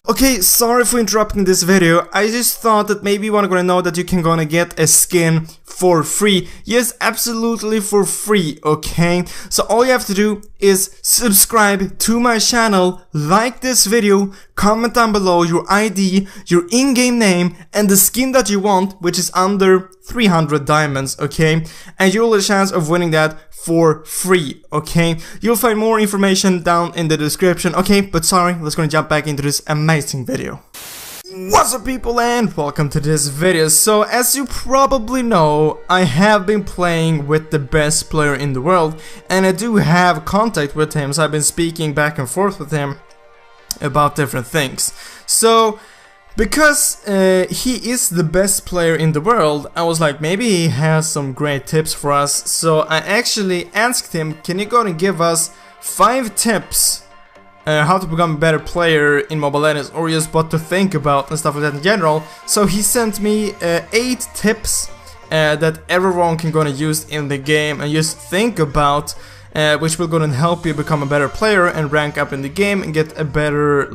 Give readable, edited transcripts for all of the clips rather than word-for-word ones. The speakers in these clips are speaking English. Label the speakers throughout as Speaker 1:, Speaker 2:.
Speaker 1: Okay, sorry for interrupting this video. I just thought that maybe you wanna know that you can gonna get a skin for free. Yes, absolutely for free, okay? So all you have to do is subscribe to my channel, like this video, comment down below your ID, your in-game name, and the skin that you want, which is under 300 diamonds, okay? And you'll have a chance of winning that for free, okay? You'll find more information down in the description, okay? But sorry, let's gonna jump back into this amazing video. What's up, people, and welcome to this video. So as you probably know, I have been playing with the best player in the world, and I do have contact with him, so I've been speaking back and forth with him about different things. So because he is the best player in the world, I was like, maybe he has some great tips for us. So I actually asked him, can you go and give us 5 tips how to become a better player in Mobile Legends, or just what to think about and stuff like that in general. So he sent me 8 tips that everyone can gonna use in the game and just think about, which will gonna help you become a better player and rank up in the game and get a better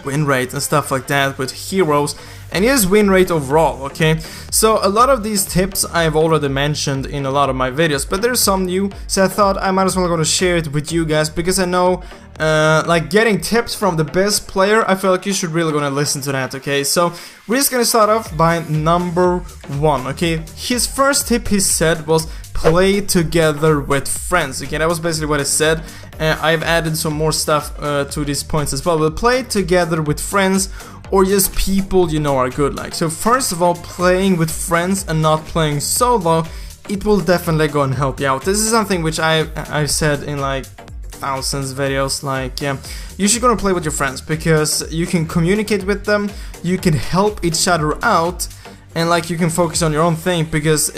Speaker 1: win rate and stuff like that with heroes, and yes, win rate overall, okay? So a lot of these tips I've already mentioned in a lot of my videos, but there's some new, so I thought I might as well gonna share it with you guys, because I know like getting tips from the best player, I feel like you should really gonna listen to that, okay? So we're just gonna start off by number 1, okay? His first tip, he said, was play together with friends, okay? That was basically what he said. I've added some more stuff to these points as well, but play together with friends or just people you know are good. Like, so first of all, playing with friends and not playing solo, it will definitely go and help you out. This is something which I've said in like thousands of videos, like, yeah, you should gonna play with your friends, because you can communicate with them, you can help each other out, and like you can focus on your own thing, because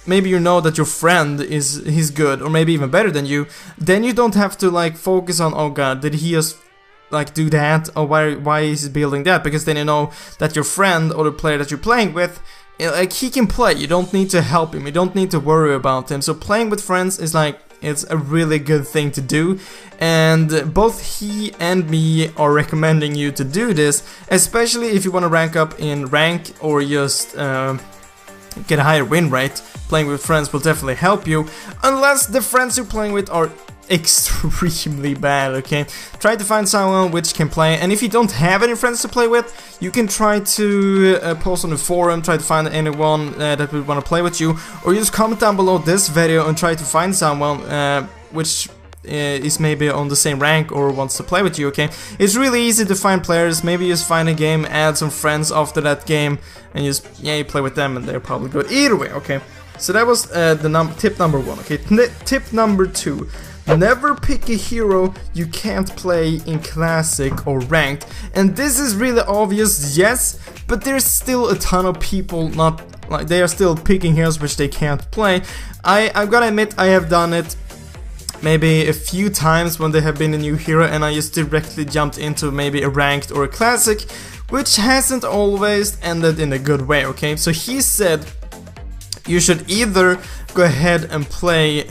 Speaker 1: maybe you know that your friend he's good, or maybe even better than you, then you don't have to like focus on, oh god, did he just like do that, or why is he building that, because then you know that your friend or the player that you're playing with, like, he can play, you don't need to help him, you don't need to worry about him. So playing with friends is like, it's a really good thing to do, and both he and me are recommending you to do this, especially if you want to rank up in rank or just get a higher win rate. Playing with friends will definitely help you, unless the friends you're playing with are extremely bad, okay? Try to find someone which can play, and if you don't have any friends to play with, you can try to post on the forum, try to find anyone that would want to play with you, or just comment down below this video and try to find someone which is maybe on the same rank or wants to play with you, okay? It's really easy to find players. Maybe just find a game, add some friends after that game, and just, yeah, you play with them and they're probably good either way, okay? So that was tip number 1, okay? Tip number 2. Never pick a hero you can't play in Classic or Ranked. And this is really obvious, yes, but there's still a ton of people not, like, they are still picking heroes which they can't play. I'm gonna admit I have done it maybe a few times when there have been a new hero and I just directly jumped into maybe a Ranked or a Classic, which hasn't always ended in a good way, okay? So he said you should either go ahead and play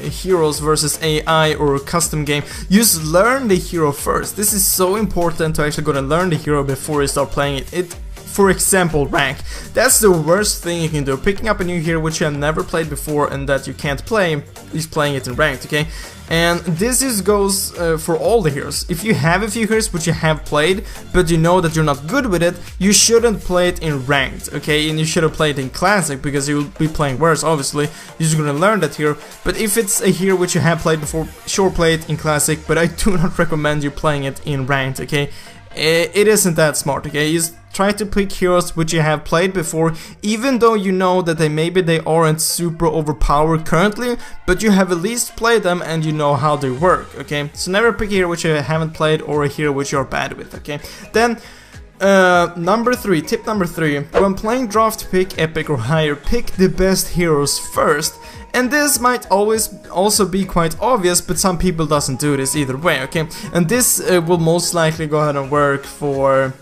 Speaker 1: heroes versus AI or a custom game. Just learn the hero first. This is so important to actually go and learn the hero before you start playing it. For example, rank. That's the worst thing you can do. Picking up a new hero which you have never played before and that you can't play, is playing it in ranked, okay? And this just goes for all the heroes. If you have a few heroes which you have played, but you know that you're not good with it, you shouldn't play it in ranked, okay? And you shouldn't play it in classic, because you'll be playing worse, obviously. You're just gonna learn that hero. But if it's a hero which you have played before, sure, play it in classic, but I do not recommend you playing it in ranked, okay? It isn't that smart, okay? Just try to pick heroes which you have played before, even though you know that maybe they aren't super overpowered currently, but you have at least played them and you know how they work, okay? So never pick a hero which you haven't played or a hero which you're bad with, okay? Then number 3, tip number 3, when playing draft pick, epic or higher, pick the best heroes first. And this might always also be quite obvious, but some people doesn't do this either way, okay? And this will most likely go ahead and work for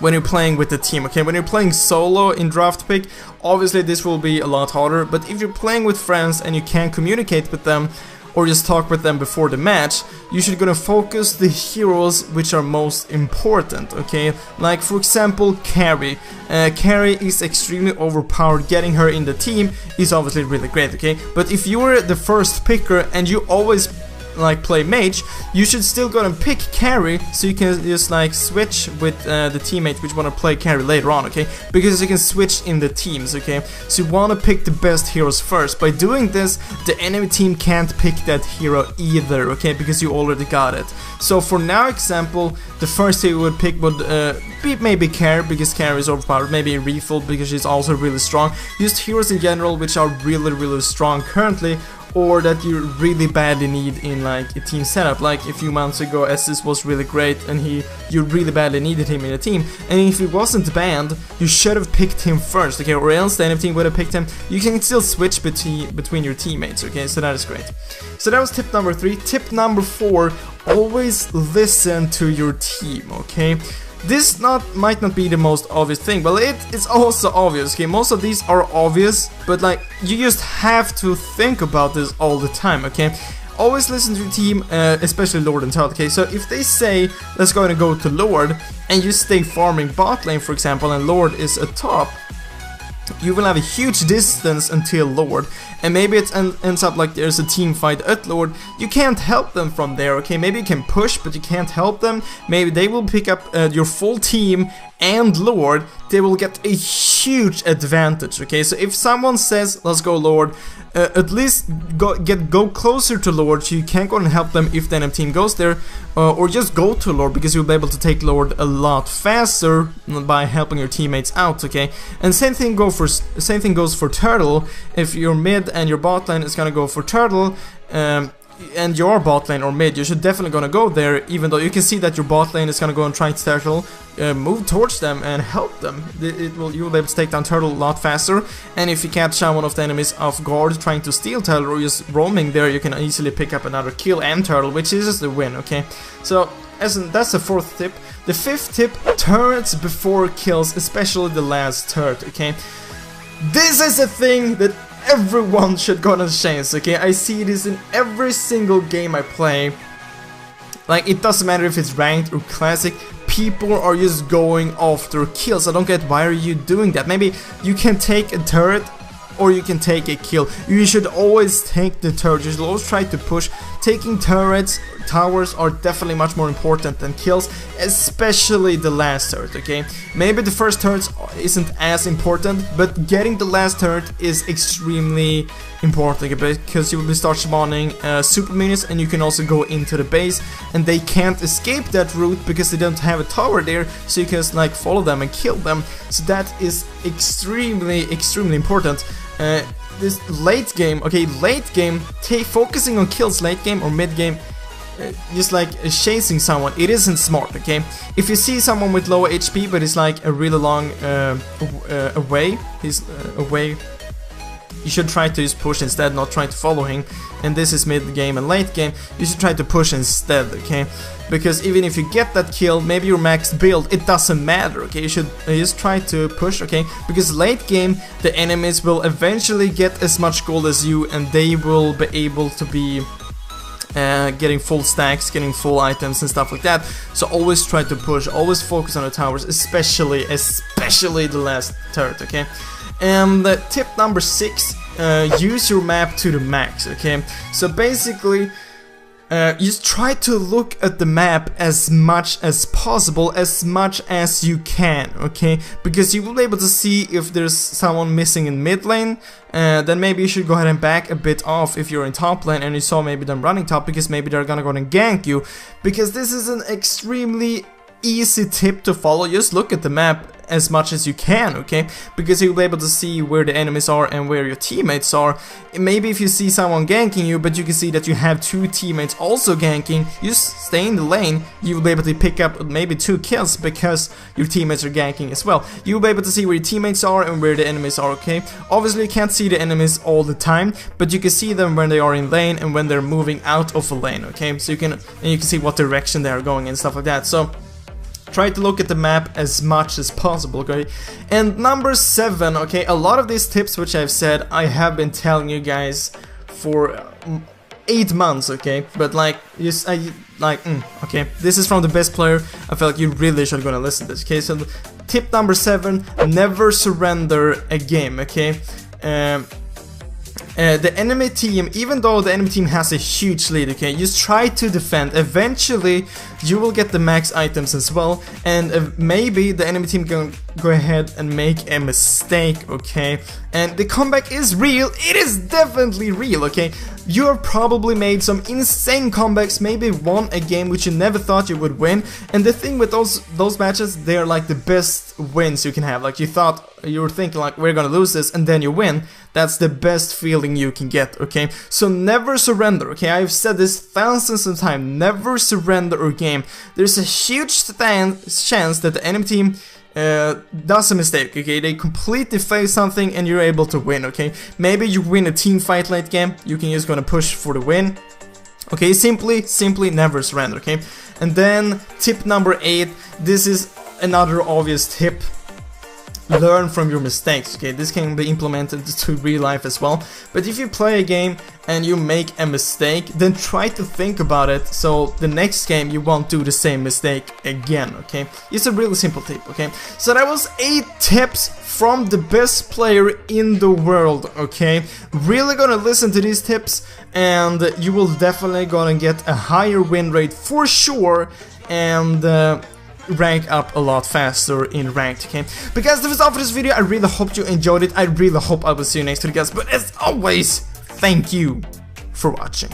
Speaker 1: when you're playing with the team, okay? When you're playing solo in draft pick, obviously this will be a lot harder, but if you're playing with friends and you can communicate with them, or just talk with them before the match, you should gonna focus the heroes which are most important, okay? Like for example, Carrie. Carrie is extremely overpowered. Getting her in the team is obviously really great, okay? But if you're the first picker and you always like play mage, you should still go and pick carry, so you can just like switch with the teammate which want to play carry later on, okay? Because you can switch in the teams, okay? So you want to pick the best heroes first. By doing this, the enemy team can't pick that hero either, okay? Because you already got it. So for now example, the first hero you would pick would be maybe Carrie, because Carrie is overpowered, maybe Refill because she's also really strong. Just heroes in general which are really strong currently, or that you really badly need in like a team setup. Like a few months ago, Estus was really great and you really badly needed him in a team, and if he wasn't banned, you should have picked him first, okay? Or else the enemy team would have picked him. You can still switch between your teammates, okay? So that is great. So that was tip number 3. Tip number 4, always listen to your team, okay? This might not be the most obvious thing, but it's also obvious, okay? Most of these are obvious, but like, you just have to think about this all the time, okay? Always listen to your team, especially Lord and Turtle, okay? So if they say, let's go and go to Lord, and you stay farming bot lane, for example, and Lord is a top, you will have a huge distance until Lord, and maybe it ends up like there's a team fight at Lord. You can't help them from there, okay? Maybe you can push, but you can't help them. Maybe they will pick up your full team and Lord. They will get a huge advantage, okay? So if someone says, let's go Lord, at least go closer to Lord, so you can't go and help them if the enemy team goes there, or just go to Lord, because you'll be able to take Lord a lot faster by helping your teammates out, okay? And same thing goes for Turtle. If you're mid and your bot lane is gonna go for Turtle, and your bot lane or mid, you should definitely gonna go there, even though you can see that your bot lane is gonna go and try to Turtle, move towards them and help them. You will be able to take down Turtle a lot faster, and if you catch one of the enemies off guard trying to steal Turtle or just roaming there, you can easily pick up another kill and Turtle, which is just the win, okay? So that's the 4th tip. The 5th tip, turrets before kills, especially the last turret, okay? This is a thing that everyone should go on a chance, okay? I see this in every single game I play. Like, it doesn't matter if it's ranked or classic, people are just going after kills. I don't get, why are you doing that? Maybe you can take a turret or you can take a kill. You should always take the turret. You should always try to push. Taking turrets, towers are definitely much more important than kills, especially the last turret, okay? Maybe the first turret isn't as important, but getting the last turret is extremely important, okay? Because you will start spawning super minions, and you can also go into the base, and they can't escape that route because they don't have a tower there, so you can just like follow them and kill them. So that is extremely important. This late game, okay, late game, focusing on kills late game or mid game, just like chasing someone, it isn't smart, okay? If you see someone with low HP but it's like a really long away, you should try to just push instead, not try to follow him. And this is mid game and late game, you should try to push instead, okay? Because even if you get that kill, maybe your max build, it doesn't matter, okay? You should just try to push, okay? Because late game, the enemies will eventually get as much gold as you, and they will be able to be getting full stacks, getting full items and stuff like that. So always try to push, always focus on the towers, especially the last turret, okay? And tip number 6, use your map to the max, okay? So basically, just try to look at the map as much as possible, as much as you can, okay? Because you will be able to see if there's someone missing in mid lane, then maybe you should go ahead and back a bit off if you're in top lane and you saw maybe them running top, because maybe they're gonna go and gank you. Because this is an extremely easy tip to follow. Just look at the map as much as you can, okay? Because you'll be able to see where the enemies are and where your teammates are. Maybe if you see someone ganking you, but you can see that you have 2 teammates also ganking, you just stay in the lane, you will be able to pick up maybe 2 kills because your teammates are ganking as well. You'll be able to see where your teammates are and where the enemies are, okay? Obviously you can't see the enemies all the time, but you can see them when they are in lane and when they're moving out of a lane, okay? So you can see what direction they are going and stuff like that. So try to look at the map as much as possible, okay? And number 7, okay, a lot of these tips which I've said, I have been telling you guys for 8 months, okay? But like, okay, this is from the best player. I feel like you really should gonna listen to this, okay? So tip number 7, never surrender a game, okay? The enemy team, even though the enemy team has a huge lead, okay, just try to defend. Eventually, you will get the max items as well, and maybe the enemy team can go ahead and make a mistake, okay? And the comeback is real. It is definitely real, okay? You have probably made some insane comebacks, maybe won a game which you never thought you would win. And the thing with those matches, they're like the best wins you can have. Like you were thinking like, we're gonna lose this, and then you win. That's the best feeling you can get, okay? So never surrender, okay? I've said this thousands of times. Never surrender a game. There's a huge chance that the enemy team does a mistake, okay? They completely fail something and you're able to win, okay? Maybe you win a team fight late game, you can just gonna push for the win. Okay, simply never surrender, okay? And then tip number 8, this is another obvious tip. Learn from your mistakes, okay? This can be implemented to real life as well. But if you play a game and you make a mistake, then try to think about it so the next game you won't do the same mistake again, okay? It's a really simple tip, okay? So that was 8 tips from the best player in the world, okay? Really gonna listen to these tips and you will definitely gonna get a higher win rate for sure, and rank up a lot faster in ranked, okay? But guys, that was all for this video. I really hope you enjoyed it. I really hope I will see you next video, guys. But as always, thank you for watching.